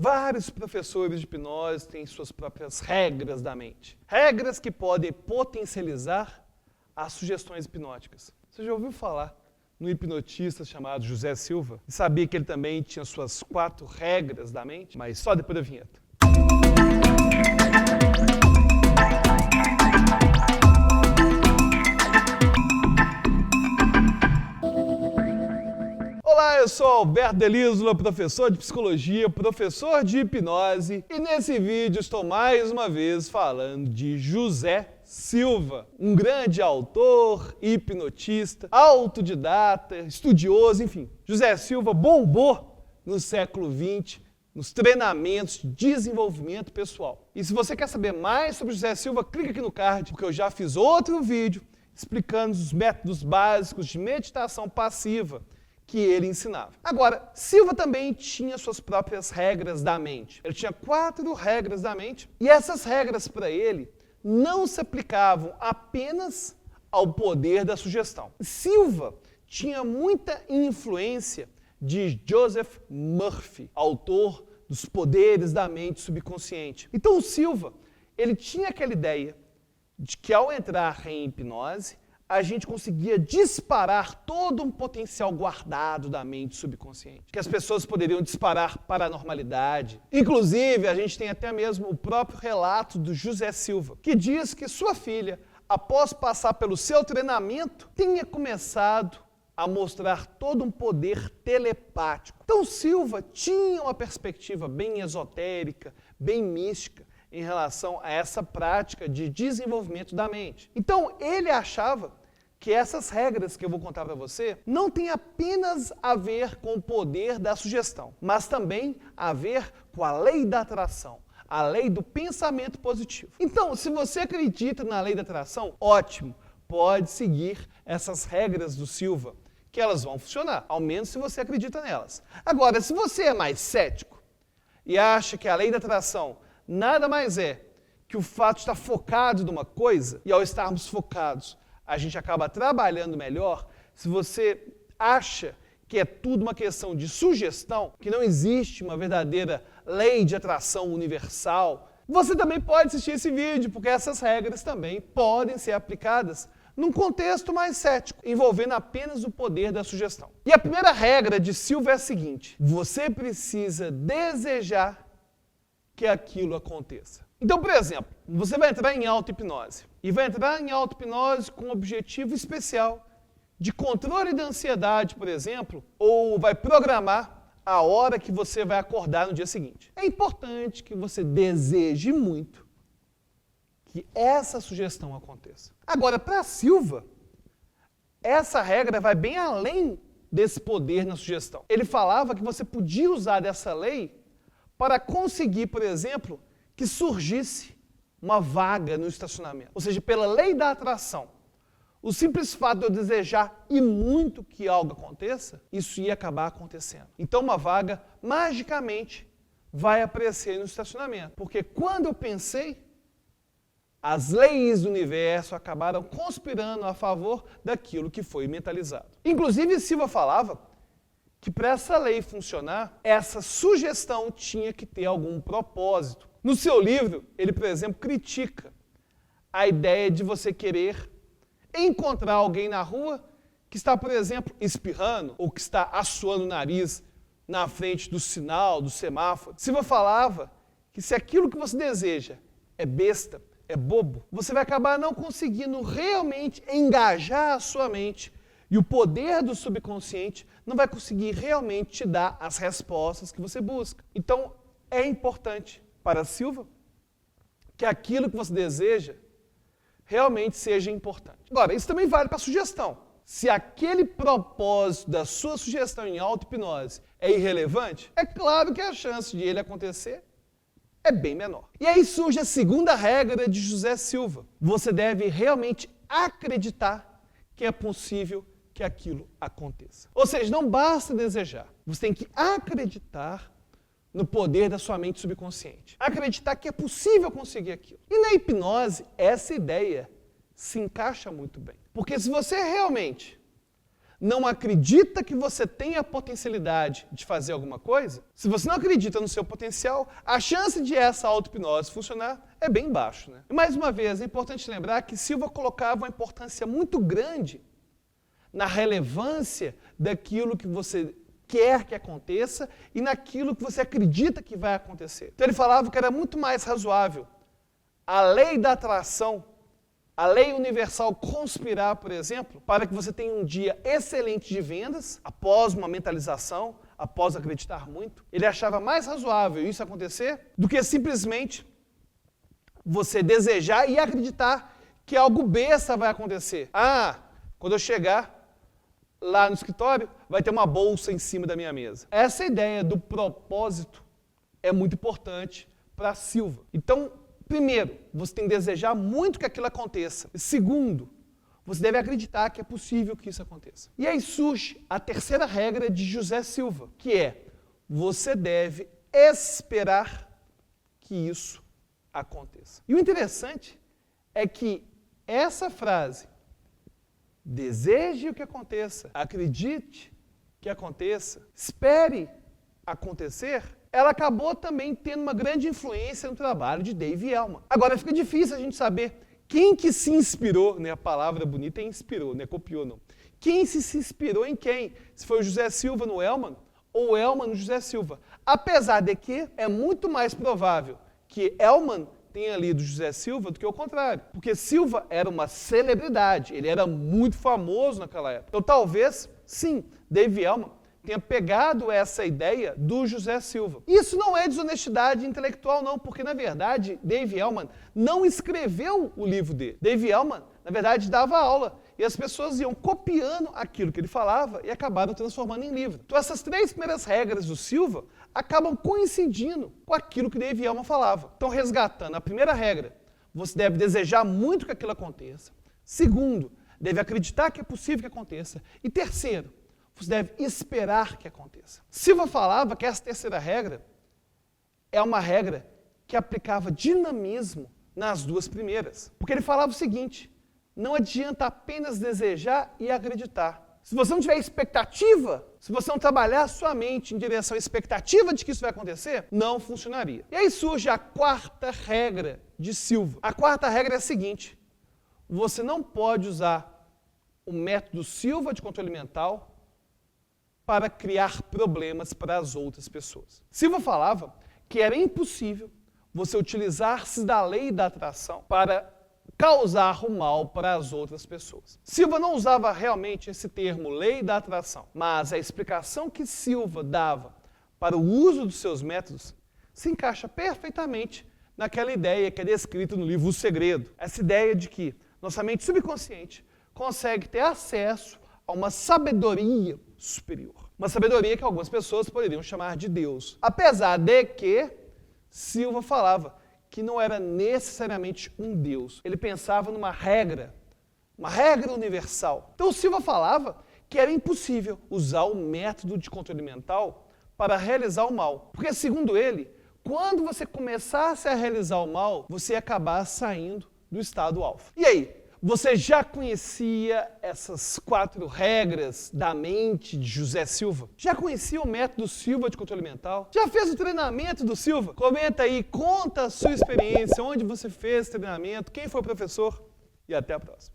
Vários professores de hipnose têm suas próprias regras da mente. Regras que podem potencializar as sugestões hipnóticas. Você já ouviu falar no hipnotista chamado José Silva? E sabia que ele também tinha suas 4 regras da mente? Mas só depois da vinheta. Olá, eu sou Alberto Delísula, professor de psicologia, professor de hipnose, e nesse vídeo estou mais uma vez falando de José Silva, um grande autor, hipnotista, autodidata, estudioso, enfim. José Silva bombou no século XX nos treinamentos de desenvolvimento pessoal. E se você quer saber mais sobre José Silva, clica aqui no card, porque eu já fiz outro vídeo explicando os métodos básicos de meditação passiva que ele ensinava. Agora, Silva também tinha suas próprias regras da mente. Ele tinha 4 regras da mente, e essas regras para ele não se aplicavam apenas ao poder da sugestão. Silva tinha muita influência de Joseph Murphy, autor dos Poderes da Mente Subconsciente. Então o Silva, ele tinha aquela ideia de que ao entrar em hipnose, a gente conseguia disparar todo um potencial guardado da mente subconsciente. Que as pessoas poderiam disparar paranormalidade. Inclusive, a gente tem até mesmo o próprio relato do José Silva, que diz que sua filha, após passar pelo seu treinamento, tinha começado a mostrar todo um poder telepático. Então, Silva tinha uma perspectiva bem esotérica, bem mística, em relação a essa prática de desenvolvimento da mente. Então, ele achava que essas regras que eu vou contar para você não têm apenas a ver com o poder da sugestão, mas também a ver com a lei da atração, a lei do pensamento positivo. Então, se você acredita na lei da atração, ótimo, pode seguir essas regras do Silva, que elas vão funcionar, ao menos se você acredita nelas. Agora, se você é mais cético e acha que a lei da atração nada mais é que o fato de estar focado numa coisa, e ao estarmos focados, a gente acaba trabalhando melhor. Se você acha que é tudo uma questão de sugestão, que não existe uma verdadeira lei de atração universal, você também pode assistir esse vídeo, porque essas regras também podem ser aplicadas num contexto mais cético, envolvendo apenas o poder da sugestão. E a primeira regra de Silva é a seguinte: você precisa desejar que aquilo aconteça. Então, por exemplo, você vai entrar em auto-hipnose. E vai entrar em auto-hipnose com um objetivo especial de controle da ansiedade, por exemplo, ou vai programar a hora que você vai acordar no dia seguinte. É importante que você deseje muito que essa sugestão aconteça. Agora, para Silva, essa regra vai bem além desse poder na sugestão. Ele falava que você podia usar dessa lei para conseguir, por exemplo, que surgisse uma vaga no estacionamento. Ou seja, pela lei da atração, o simples fato de eu desejar e muito que algo aconteça, isso ia acabar acontecendo. Então uma vaga, magicamente, vai aparecer no estacionamento. Porque quando eu pensei, as leis do universo acabaram conspirando a favor daquilo que foi mentalizado. Inclusive, Silva falava que para essa lei funcionar, essa sugestão tinha que ter algum propósito. No seu livro, ele, por exemplo, critica a ideia de você querer encontrar alguém na rua que está, por exemplo, espirrando ou que está assoando o nariz na frente do sinal, do semáforo. Silva falava que se aquilo que você deseja é besta, é bobo, você vai acabar não conseguindo realmente engajar a sua mente. E o poder do subconsciente não vai conseguir realmente te dar as respostas que você busca. Então, é importante para Silva que aquilo que você deseja realmente seja importante. Agora, isso também vale para a sugestão. Se aquele propósito da sua sugestão em auto-hipnose é irrelevante, é claro que a chance de ele acontecer é bem menor. E aí surge a segunda regra de José Silva. Você deve realmente acreditar que é possível que aquilo aconteça. Ou seja, não basta desejar. Você tem que acreditar no poder da sua mente subconsciente. Acreditar que é possível conseguir aquilo. E na hipnose, essa ideia se encaixa muito bem. Porque se você realmente não acredita que você tem a potencialidade de fazer alguma coisa, se você não acredita no seu potencial, a chance de essa auto-hipnose funcionar é bem baixo, né? E mais uma vez, é importante lembrar que Silva colocava uma importância muito grande na relevância daquilo que você quer que aconteça e naquilo que você acredita que vai acontecer. Então ele falava que era muito mais razoável a lei da atração, a lei universal conspirar, por exemplo, para que você tenha um dia excelente de vendas, após uma mentalização, após acreditar muito. Ele achava mais razoável isso acontecer do que simplesmente você desejar e acreditar que algo besta vai acontecer. Ah, quando eu chegar lá no escritório, vai ter uma bolsa em cima da minha mesa. Essa ideia do propósito é muito importante para Silva. Então, primeiro, você tem que desejar muito que aquilo aconteça. Segundo, você deve acreditar que é possível que isso aconteça. E aí surge a terceira regra de José Silva, que é: você deve esperar que isso aconteça. E o interessante é que essa frase, deseje o que aconteça, acredite que aconteça, espere acontecer, ela acabou também tendo uma grande influência no trabalho de Dave Elman. Agora fica difícil a gente saber quem que se inspirou, né? A palavra bonita é inspirou, não é copiou não. Quem se inspirou em quem? Se foi o José Silva no Elman ou o Elman no José Silva. Apesar de que é muito mais provável que Elman tenha lido José Silva do que o contrário. Porque Silva era uma celebridade, ele era muito famoso naquela época. Então talvez, sim, Dave Elman tenha pegado essa ideia do José Silva. Isso não é desonestidade intelectual não, porque na verdade Dave Elman não escreveu o livro dele. Dave Elman, na verdade, dava aula e as pessoas iam copiando aquilo que ele falava e acabaram transformando em livro. Então essas três primeiras regras do Silva acabam coincidindo com aquilo que Dave Elman falava. Então, resgatando a primeira regra, você deve desejar muito que aquilo aconteça. Segundo, deve acreditar que é possível que aconteça. E terceiro, você deve esperar que aconteça. Silva falava que essa terceira regra é uma regra que aplicava dinamismo nas duas primeiras. Porque ele falava o seguinte: não adianta apenas desejar e acreditar. Se você não tiver expectativa, se você não trabalhar sua mente em direção à expectativa de que isso vai acontecer, não funcionaria. E aí surge a quarta regra de Silva. A quarta regra é a seguinte: você não pode usar o método Silva de controle mental para criar problemas para as outras pessoas. Silva falava que era impossível você utilizar-se da lei da atração para causar o mal para as outras pessoas. Silva não usava realmente esse termo lei da atração, mas a explicação que Silva dava para o uso dos seus métodos se encaixa perfeitamente naquela ideia que é descrita no livro O Segredo. Essa ideia de que nossa mente subconsciente consegue ter acesso a uma sabedoria superior. Uma sabedoria que algumas pessoas poderiam chamar de Deus. Apesar de que Silva falava que não era necessariamente um Deus. Ele pensava numa regra, uma regra universal. Então Silva falava que era impossível usar o método de controle mental para realizar o mal. Porque, segundo ele, quando você começasse a realizar o mal, você ia acabar saindo do estado alfa. E aí? Você já conhecia essas 4 regras da mente de José Silva? Já conhecia o método Silva de controle mental? Já fez o treinamento do Silva? Comenta aí, conta a sua experiência, onde você fez o treinamento, quem foi o professor e até a próxima.